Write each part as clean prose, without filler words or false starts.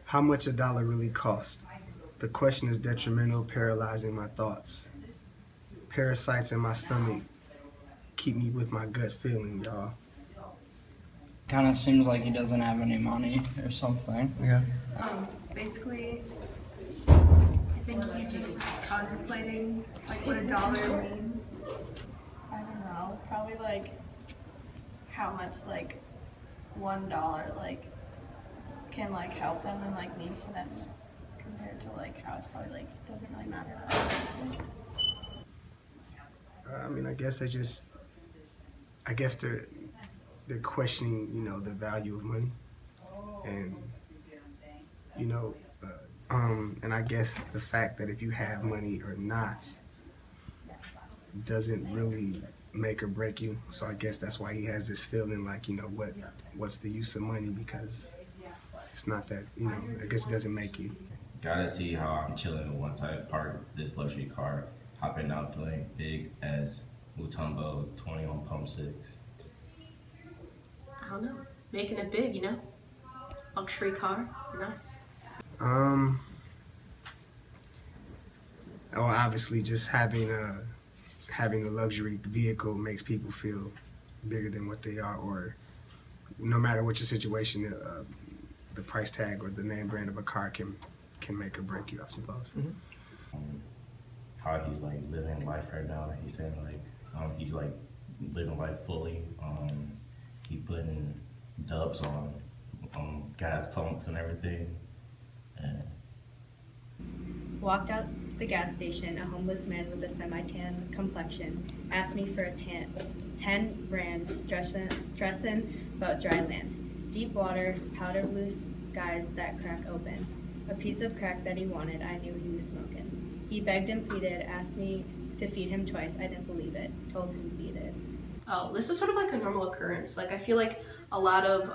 How much a dollar really costs? The question is detrimental, paralyzing my thoughts. Parasites in my stomach keep me with my gut feeling, y'all. Kind of seems like he doesn't have any money or something. Yeah. Basically, I think he just is contemplating like what a dollar means. I don't know, probably like how much like $1 like can like help them and like means to them compared to like how it's probably like doesn't really matter. I mean, I guess they're questioning, the value of money, and and I guess the fact that if you have money or not doesn't really make or break you. So I guess that's why he has this feeling like, what's the use of money, because it's not that, I guess it doesn't make you. Gotta see how I'm chilling in one type park this luxury car, hopping down feeling big as Mutombo 20 on pump 6. I don't know. Making it big, Luxury car, nice. Obviously just having a luxury vehicle makes people feel bigger than what they are, or no matter what your situation, the price tag or the name brand of a car can make or break you, I suppose. Mm-hmm. How he's like living life right now, he's saying like he's like living life fully. He putting dubs on gas pumps and everything. And walked out the gas station, a homeless man with a semi-tan complexion asked me for a 10 rand, stressing about dry land. Deep water, powder blue skies that crack open. A piece of crack that he wanted, I knew he was smoking. He begged and pleaded, asked me to feed him twice. I didn't believe it, told him to beat it. Oh, this is sort of like a normal occurrence. Like, I feel like a lot of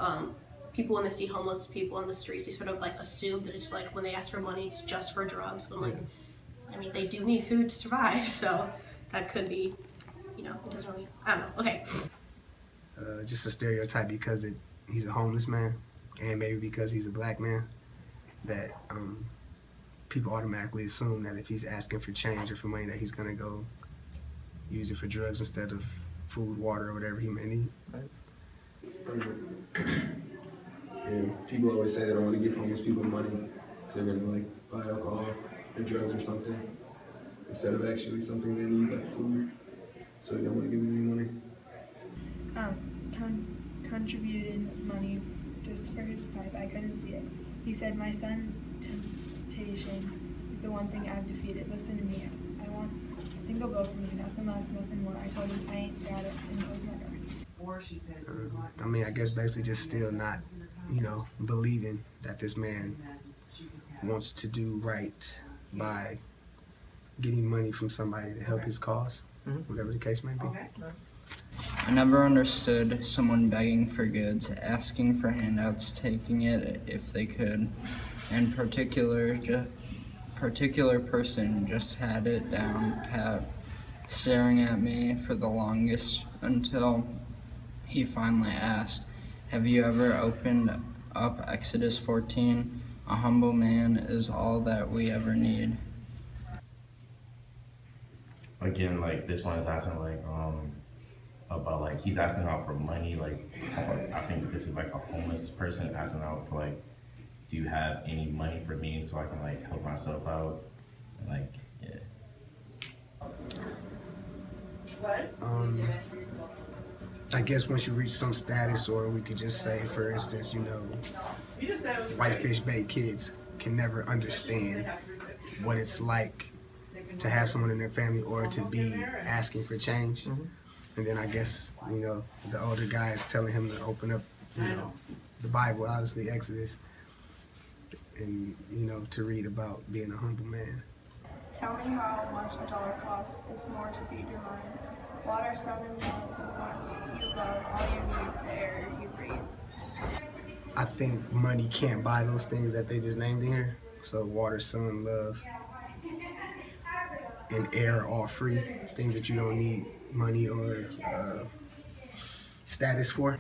people when they see homeless people on the streets, they sort of like assume that it's like when they ask for money, it's just for drugs. But like, I mean, they do need food to survive, so that could be, it doesn't really, I don't know. Okay. Just a stereotype because he's a homeless man, and maybe because he's a black man, that people automatically assume that if he's asking for change or for money, that he's gonna go use it for drugs instead of food, water, or whatever he may need. And people always say they don't want to give homeless people money, so they're gonna like buy alcohol or drugs or something instead of actually something they need, like food. So they don't want to give them any money. Contributed money just for his pipe. I couldn't see it. He said, "My son, temptation is the one thing I've defeated. Listen to me. I want a single bill from you, nothing less, nothing more." I told him I ain't got it and closed my door. I mean, I guess basically just still not, believing that this man wants to do right by getting money from somebody to help his cause, whatever the case may be. I never understood someone begging for goods, asking for handouts, taking it if they could. And particular person just had it down pat, staring at me for the longest until he finally asked, "Have you ever opened up Exodus 14? A humble man is all that we ever need." again, like this one is asking like about like he's asking out for money. Like I think this is like a homeless person asking out for like, do you have any money for me so I can like help myself out? And, like I guess once you reach some status, or we could just say, for instance, whitefish bait kids can never understand what it's like to have someone in their family or to be asking for change. And then I guess, the older guy is telling him to open up, the Bible, obviously Exodus, and, to read about being a humble man. Tell me how much a dollar costs. It's more to feed your mind. Water, sun, and love, the one you love, all you need, the air you breathe. I think money can't buy those things that they just named in here. So water, sun, love, and air are all free. Things that you don't need money or status for.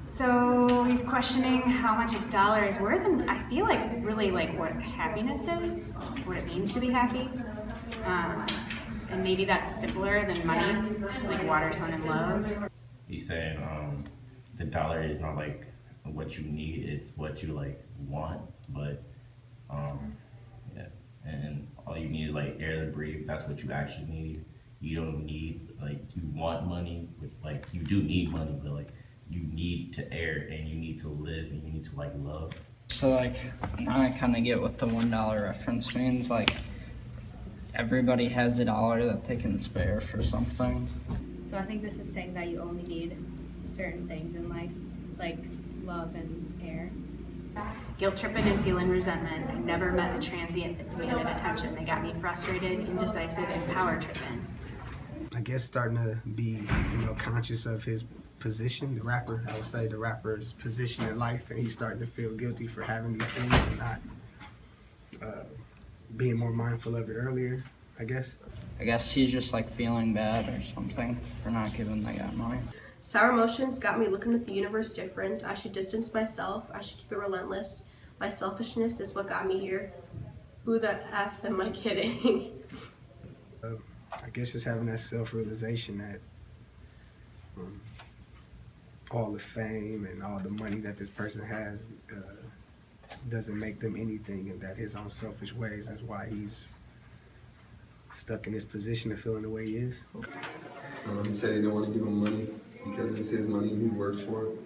So he's questioning how much a dollar is worth, and I feel like really like what happiness is, what it means to be happy. And maybe that's simpler than money, like water, sun, and love. He's saying the dollar is not like what you need, it's what you like want, but yeah, and all you need is like air to breathe. That's what you actually need. You don't need, like, you want money, but like you do need money, but like you need to air and you need to live and you need to like love. So like now I kind of get what the $1 reference means. Like everybody has a dollar that they can spare for something. So I think this is saying that you only need certain things in life, like love and air. Guilt tripping and feeling resentment. I never met a transient that demanded attention. They got me frustrated, indecisive, and power tripping. I guess starting to be, conscious of his position, the rapper, I would say the rapper's position in life, and he's starting to feel guilty for having these things and not being more mindful of it earlier, I guess. I guess he's just like feeling bad or something for not giving the guy money. Sour emotions got me looking at the universe different. I should distance myself. I should keep it relentless. My selfishness is what got me here. Who the F am I kidding? I guess just having that self-realization that all the fame and all the money that this person has doesn't make them anything, and that his own selfish ways is why he's stuck in his position of feeling the way he is. He said he didn't want to give him money because it's his money and he works for it.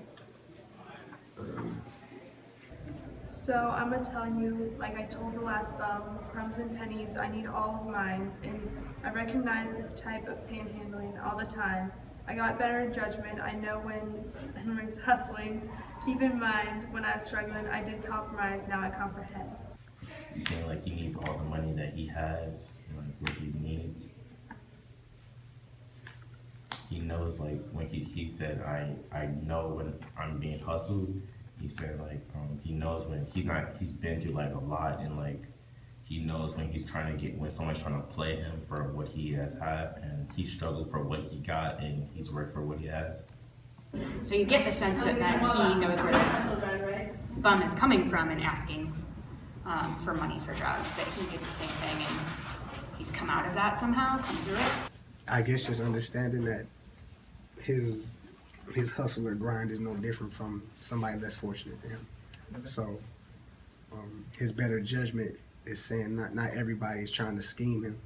So I'm gonna tell you, like I told the last bum, crumbs and pennies, I need all of mine, and I recognize this type of panhandling all the time. I got better at judgment. I know when it's hustling. Keep in mind, when I was struggling, I did compromise. Now I comprehend. He's saying like he needs all the money that he has, like what he needs. He knows, like when he said, I know when I'm being hustled. He said like he knows when he's been through like a lot, and like he knows when when someone's trying to play him for what he has had, and he struggled for what he got, and he's worked for what he has. So you get the sense that he knows where this bum is coming from and asking for money for drugs, that he did the same thing and he's come out of that somehow, come through it. I guess just understanding that his hustle or grind is no different from somebody less fortunate than him. So his better judgment is saying not everybody is trying to scheme him.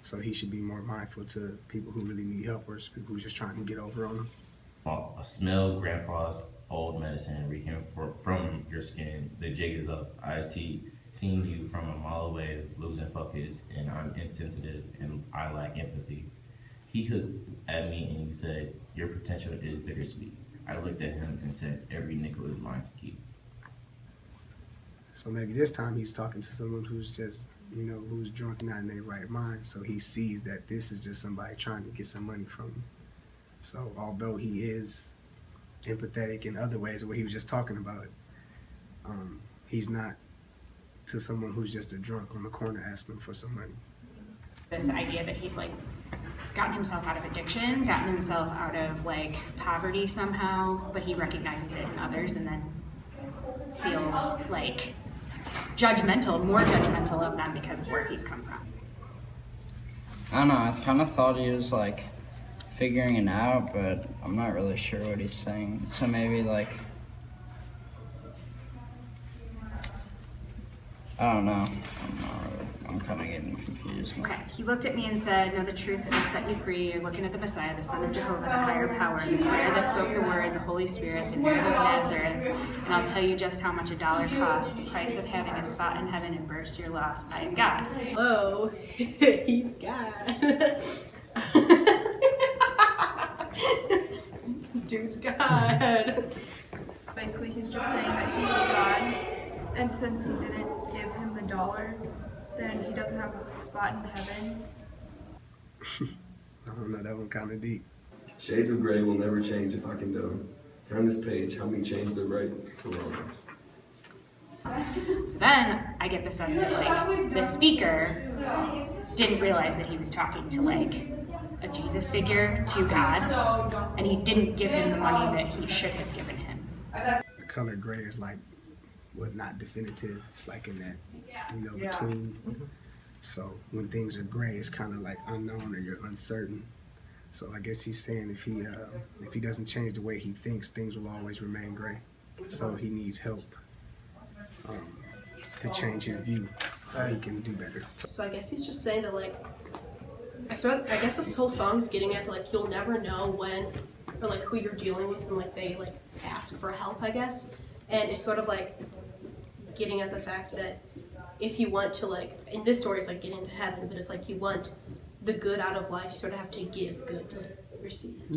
So he should be more mindful to people who really need help or people who are just trying to get over on him. I smell grandpa's old medicine reeking from your skin. The jig is up. I seen you from a mile away, losing focus, and I'm insensitive and I lack empathy. He looked at me and he said, your potential is bittersweet. I looked at him and said, every nickel is mine to keep. So maybe this time he's talking to someone who's just, who's drunk and not in their right mind. So he sees that this is just somebody trying to get some money from him. So although he is empathetic in other ways, what he was just talking about, he's not to someone who's just a drunk on the corner asking for some money. This idea that he's like gotten himself out of addiction, gotten himself out of like poverty somehow, but he recognizes it in others and then feels like more judgmental of them because of where he's come from. I don't know, I kind of thought he was like figuring it out, but I'm not really sure what he's saying. So maybe like, I don't know. I'm kind of getting confused. Okay, he looked at me and said, know the truth and will set you free. You're looking at the Messiah, the Son of Jehovah, the higher power, the fire that spoke the word, the Holy Spirit, the Mary of Nazareth. And I'll tell you just how much $1 costs, the price of having a spot in heaven and burst your lost. I am God. Whoa, he's God. Dude's God. Basically, he's just saying that he's God, and since he didn't give him the $1, then he doesn't have a spot in heaven. I don't know, that one kind of deep. Shades of gray will never change if I can do. Here on this page, help me change the right to wrong. So then I get the sense that like the speaker didn't realize that he was talking to like a Jesus figure, to God, and he didn't give him the money that he should have given him. The color gray is like what, not definitive. It's like in that, between. So when things are gray, it's kind of like unknown or you're uncertain. So I guess he's saying if he doesn't change the way he thinks, things will always remain gray. So he needs help to change his view so he can do better. So I guess he's just saying that like, I guess this whole song is getting at like you'll never know when or like who you're dealing with when like they like ask for help, I guess. And it's sort of like getting at the fact that if you want to like, in this story it's like getting into heaven, but if like you want the good out of life, you sort of have to give good to receive.